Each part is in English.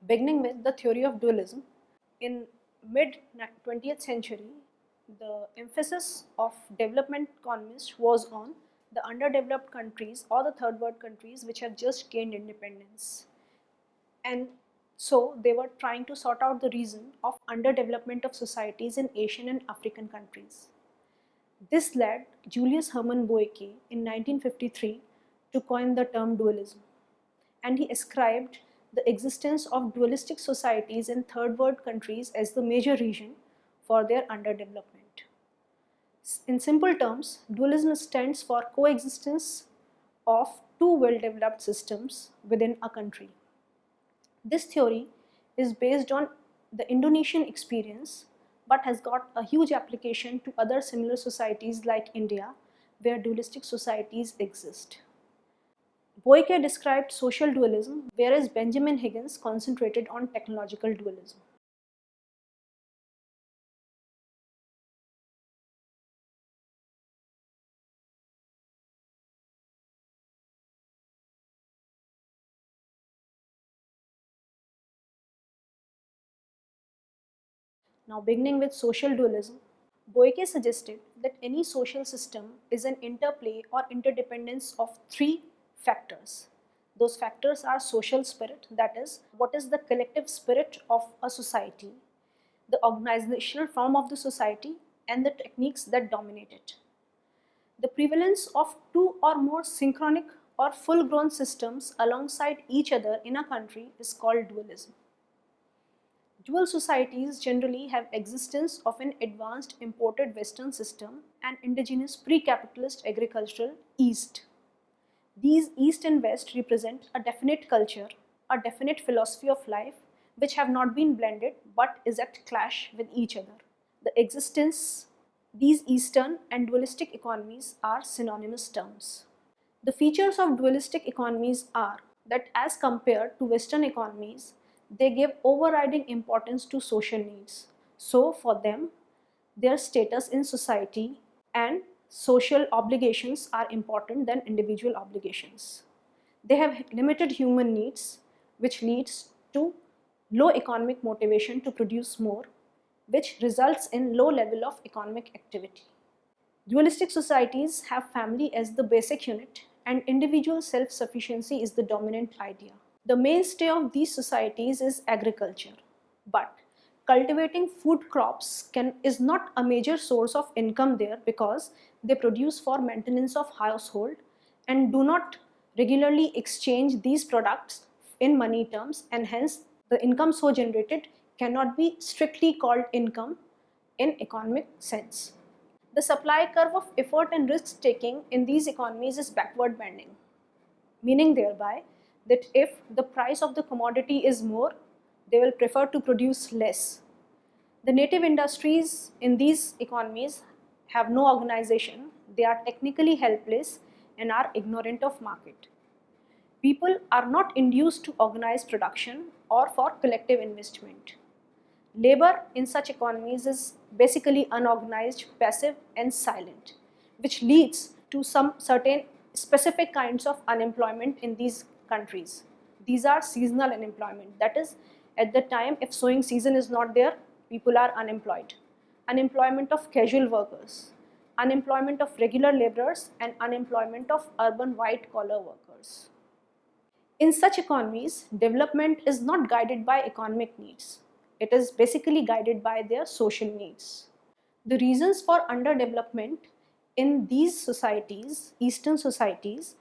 Beginning with the theory of dualism, in mid 20th century, the emphasis of development economists was on the underdeveloped countries or the third world countries which have just gained independence. And so they were trying to sort out the reason of underdevelopment of societies in Asian and African countries. This led Julius Hermann Boyke in 1953 to coin the term dualism, and he ascribed the existence of dualistic societies in third world countries as the major reason for their underdevelopment. In simple terms, dualism stands for coexistence of two well-developed systems within a country. This theory is based on the Indonesian experience but has got a huge application to other similar societies like India, where dualistic societies exist. Boyke described social dualism, whereas Benjamin Higgins concentrated on technological dualism. Now, beginning with social dualism, Boyke suggested that any social system is an interplay or interdependence of three factors. Those factors are social spirit, that is, what is the collective spirit of a society, the organizational form of the society, and the techniques that dominate it. The prevalence of two or more synchronic or full grown systems alongside each other in a country is called dualism. Dual societies generally have existence of an advanced imported Western system and indigenous pre-capitalist agricultural East. These East and West represent a definite culture, a definite philosophy of life, which have not been blended but is at clash with each other. The existence these Eastern and dualistic economies are synonymous terms. The features of dualistic economies are that as compared to Western economies, they give overriding importance to social needs. So for them, their status in society and social obligations are important than individual obligations. They have limited human needs, which leads to low economic motivation to produce more, which results in low level of economic activity. Dualistic societies have family as the basic unit and individual self-sufficiency is the dominant idea. The mainstay of these societies is agriculture, but cultivating food crops is not a major source of income there because they produce for maintenance of household and do not regularly exchange these products in money terms, and hence the income so generated cannot be strictly called income in economic sense. The supply curve of effort and risk taking in these economies is backward bending, meaning thereby that if the price of the commodity is more, they will prefer to produce less. The native industries in these economies have no organization, they are technically helpless and are ignorant of market. People are not induced to organize production or for collective investment. Labor in such economies is basically unorganized, passive, and silent, which leads to some certain specific kinds of unemployment in these countries. These are seasonal unemployment. That is, at the time, if sowing season is not there, people are unemployed. Unemployment of casual workers, unemployment of regular laborers, and unemployment of urban white collar workers. In such economies, development is not guided by economic needs. It is basically guided by their social needs. The reasons for underdevelopment in these societies, Eastern societies,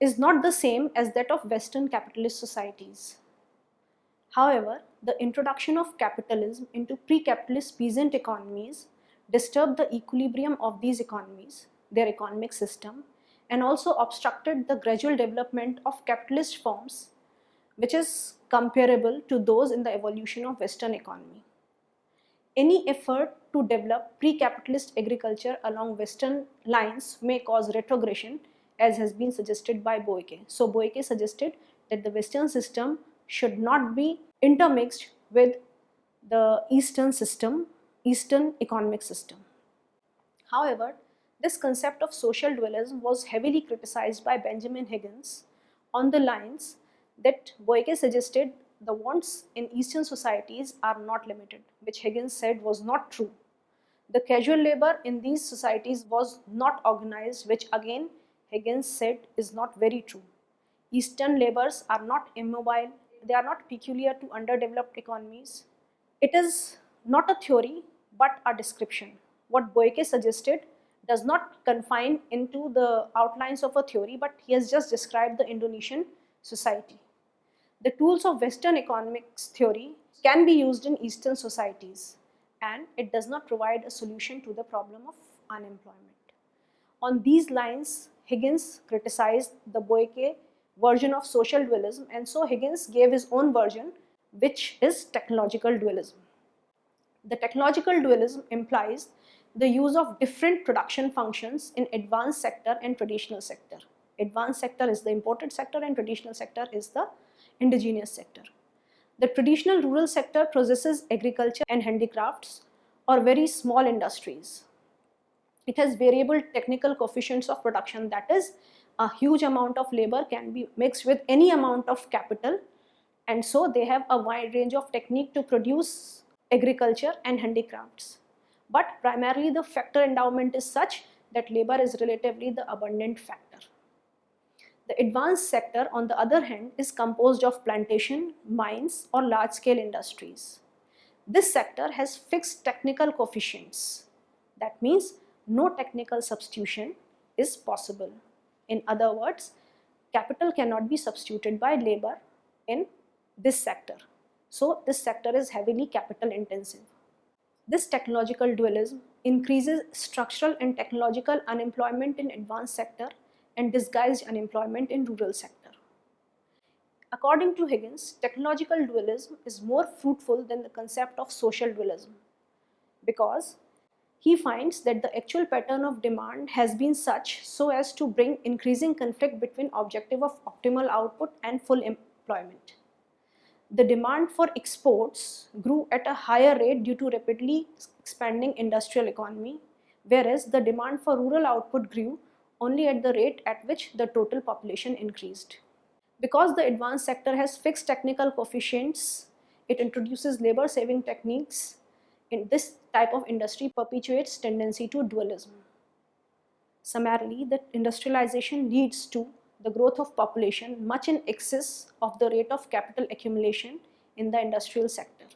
is not the same as that of Western capitalist societies. However, the introduction of capitalism into pre-capitalist peasant economies disturbed the equilibrium of these economies, their economic system, and also obstructed the gradual development of capitalist forms, which is comparable to those in the evolution of Western economy. Any effort to develop pre-capitalist agriculture along Western lines may cause retrogression, as has been suggested by Boyke. So Boyke suggested that the Western system should not be intermixed with the Eastern system, Eastern economic system. However, this concept of social dualism was heavily criticized by Benjamin Higgins on the lines that Boyke suggested the wants in Eastern societies are not limited, which Higgins said was not true. The casual labor in these societies was not organized, which again Higgins said is not very true. Eastern laborers are not immobile, they are not peculiar to underdeveloped economies. It is not a theory but a description. What Boyke suggested does not confine into the outlines of a theory, but he has just described the Indonesian society. The tools of Western economics theory can be used in Eastern societies, and it does not provide a solution to the problem of unemployment. On these lines, Higgins criticized the Boyke version of social dualism, and so Higgins gave his own version, which is technological dualism. The technological dualism implies the use of different production functions in advanced sector and traditional sector. Advanced sector is the imported sector and traditional sector is the indigenous sector. The traditional rural sector possesses agriculture and handicrafts or very small industries. It has variable technical coefficients of production, that is, a huge amount of labor can be mixed with any amount of capital, and so they have a wide range of technique to produce agriculture and handicrafts. But primarily the factor endowment is such that labor is relatively the abundant factor. The advanced sector, on the other hand, is composed of plantation, mines, or large-scale industries. This sector has fixed technical coefficients. That means no technical substitution is possible. In other words, capital cannot be substituted by labor in this sector. So this sector is heavily capital intensive. This technological dualism increases structural and technological unemployment in advanced sector and disguised unemployment in rural sector. According to Higgins, technological dualism is more fruitful than the concept of social dualism because he finds that the actual pattern of demand has been such so as to bring increasing conflict between objective of optimal output and full employment. The demand for exports grew at a higher rate due to rapidly expanding industrial economy, whereas the demand for rural output grew only at the rate at which the total population increased. Because the advanced sector has fixed technical coefficients, it introduces labor saving techniques. In this type of industry perpetuates tendency to dualism. Summarily, the industrialization leads to the growth of population much in excess of the rate of capital accumulation in the industrial sector.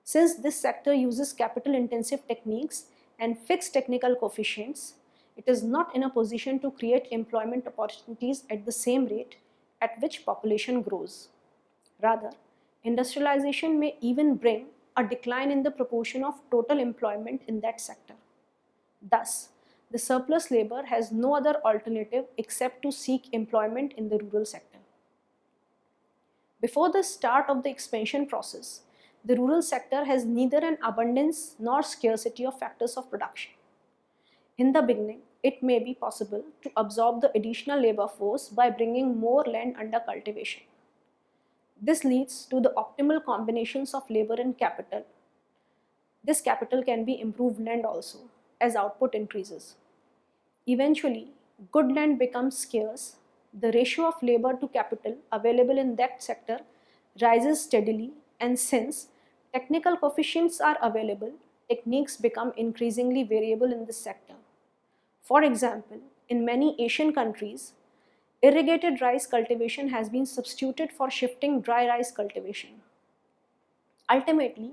Since this sector uses capital intensive techniques and fixed technical coefficients, it is not in a position to create employment opportunities at the same rate at which population grows. Rather, industrialization may even bring a decline in the proportion of total employment in that sector. Thus, the surplus labor has no other alternative except to seek employment in the rural sector. Before the start of the expansion process, the rural sector has neither an abundance nor scarcity of factors of production. In the beginning, it may be possible to absorb the additional labor force by bringing more land under cultivation. This leads to the optimal combinations of labor and capital. This capital can be improved land also as output increases. Eventually, good land becomes scarce. The ratio of labor to capital available in that sector rises steadily, and since technical coefficients are available, techniques become increasingly variable in this sector. For example, in many Asian countries, irrigated rice cultivation has been substituted for shifting dry rice cultivation. Ultimately,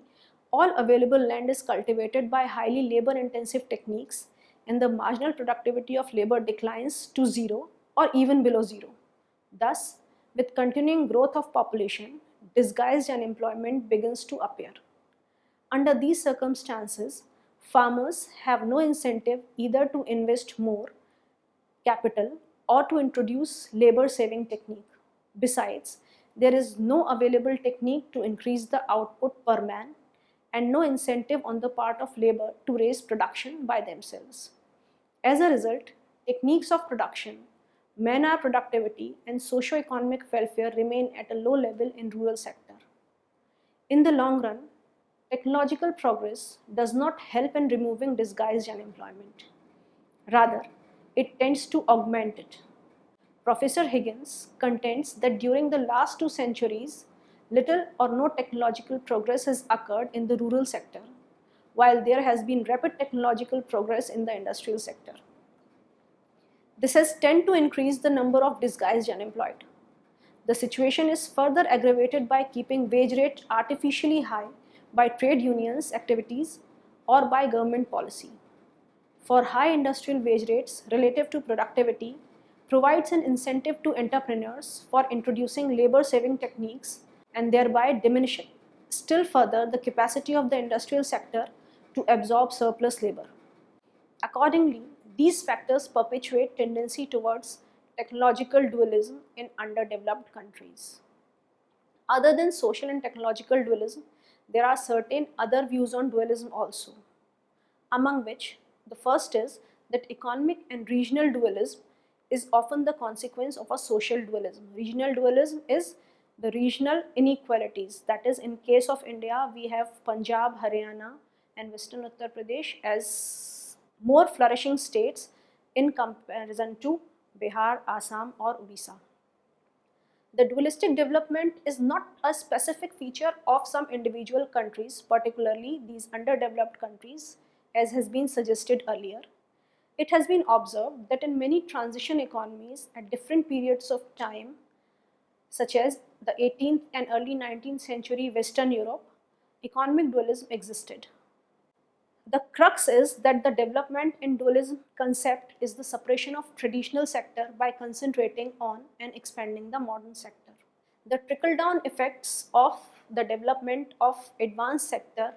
all available land is cultivated by highly labor-intensive techniques, and the marginal productivity of labor declines to zero or even below zero. Thus, with continuing growth of population, disguised unemployment begins to appear. Under these circumstances, farmers have no incentive either to invest more capital or to introduce labor saving technique. Besides, there is no available technique to increase the output per man and no incentive on the part of labor to raise production by themselves. As a result, techniques of production, man-hour productivity, and socio-economic welfare remain at a low level in rural sector. In the long run, technological progress does not help in removing disguised unemployment. Rather, it tends to augment it. Professor Higgins contends that during the last 2 centuries, Little or no technological progress has occurred in the rural sector, while there has been rapid technological progress in the industrial sector. This has tended to increase the number of disguised unemployed. The situation is further aggravated by keeping wage rate artificially high by trade unions activities or by government policy. For high industrial wage rates relative to productivity provides an incentive to entrepreneurs for introducing labor saving techniques and thereby diminishing still further the capacity of the industrial sector to absorb surplus labor. Accordingly, these factors perpetuate tendency towards technological dualism in underdeveloped countries. Other than social and technological dualism, there are certain other views on dualism also, among which the first is that economic and regional dualism is often the consequence of a social dualism. Regional dualism is the regional inequalities. That is, in case of India, we have Punjab, Haryana, and Western Uttar Pradesh as more flourishing states in comparison to Bihar, Assam, or Odisha. The dualistic development is not a specific feature of some individual countries, particularly these underdeveloped countries, as has been suggested earlier. It has been observed that in many transition economies at different periods of time, such as the 18th and early 19th century Western Europe, economic dualism existed. The crux is that the development in dualism concept is the suppression of traditional sector by concentrating on and expanding the modern sector. The trickle-down effects of the development of advanced sector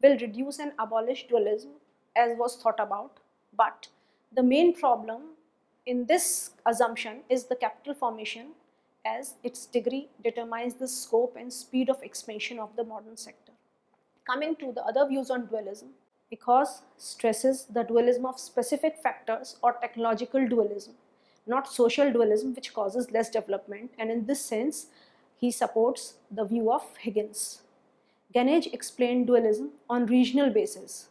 will reduce and abolish dualism as was thought about, but the main problem in this assumption is the capital formation, as its degree determines the scope and speed of expansion of the modern sector. Coming to the other views on dualism, because stresses the dualism of specific factors or technological dualism, not social dualism, which causes less development, and in this sense he supports the view of Higgins. Ganesh explained dualism on regional basis,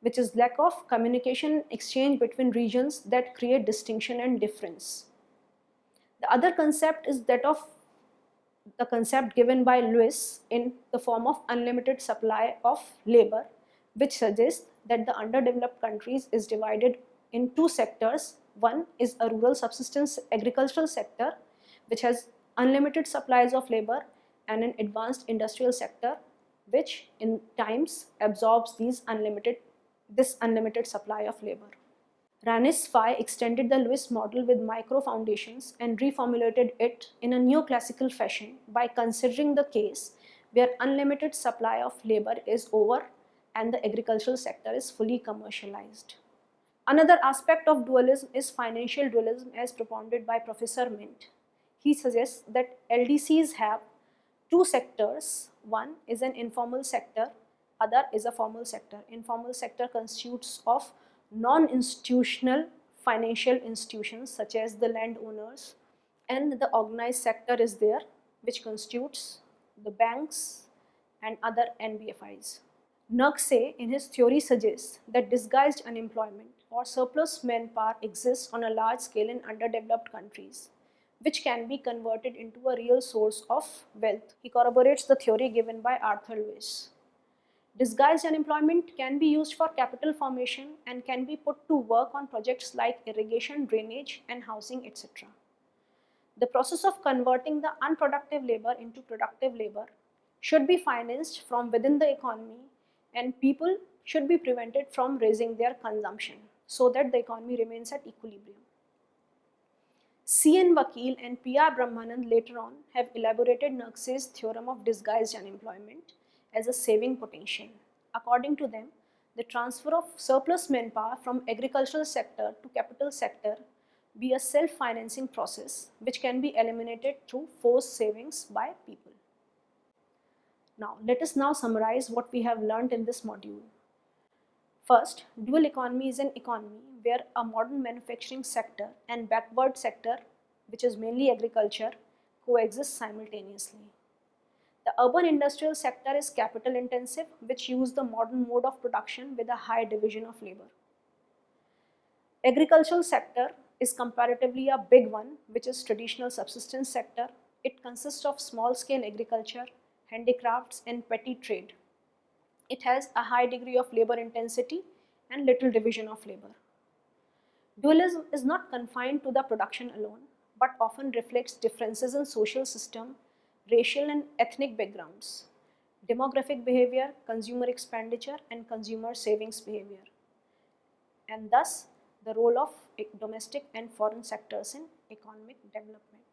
which is lack of communication exchange between regions that create distinction and difference. The other concept is that of the concept given by Lewis in the form of unlimited supply of labor, which suggests that the underdeveloped countries is divided in two sectors. One is a rural subsistence agricultural sector, which has unlimited supplies of labor, and an advanced industrial sector, which in times absorbs this unlimited supply of labor. Ranis Fay extended the Lewis model with micro foundations and reformulated it in a neoclassical fashion by considering the case where unlimited supply of labor is over and the agricultural sector is fully commercialized. Another aspect of dualism is financial dualism as propounded by Professor Mint. He suggests that LDCs have two sectors. One is an informal sector, other is a formal sector. Informal sector constitutes of non-institutional financial institutions such as the landowners, and the organized sector is there, which constitutes the banks and other NBFIs. Nurse in his theory suggests that disguised unemployment or surplus manpower exists on a large scale in underdeveloped countries, which can be converted into a real source of wealth. He corroborates the theory given by Arthur Lewis. Disguised unemployment can be used for capital formation and can be put to work on projects like irrigation, drainage, and housing, etc. The process of converting the unproductive labor into productive labor should be financed from within the economy, and people should be prevented from raising their consumption so that the economy remains at equilibrium. C.N. Vakil and P.R. Brahmanand later on have elaborated Nurse's theorem of disguised unemployment as a saving potential. According to them, the transfer of surplus manpower from agricultural sector to capital sector be a self-financing process which can be eliminated through forced savings by people. Now, let us now summarize what we have learned in this module. First, dual economy is an economy where a modern manufacturing sector and backward sector, which is mainly agriculture, coexist simultaneously. The urban industrial sector is capital intensive, which use the modern mode of production with a high division of labor. Agricultural sector is comparatively a big one, which is traditional subsistence sector, It consists of small-scale agriculture, handicrafts, and petty trade. It has a high degree of labor intensity and little division of labor. Dualism is not confined to the production alone, but often reflects differences in social system, racial and ethnic backgrounds, demographic behavior, consumer expenditure, and consumer savings behavior, and thus the role of domestic and foreign sectors in economic development.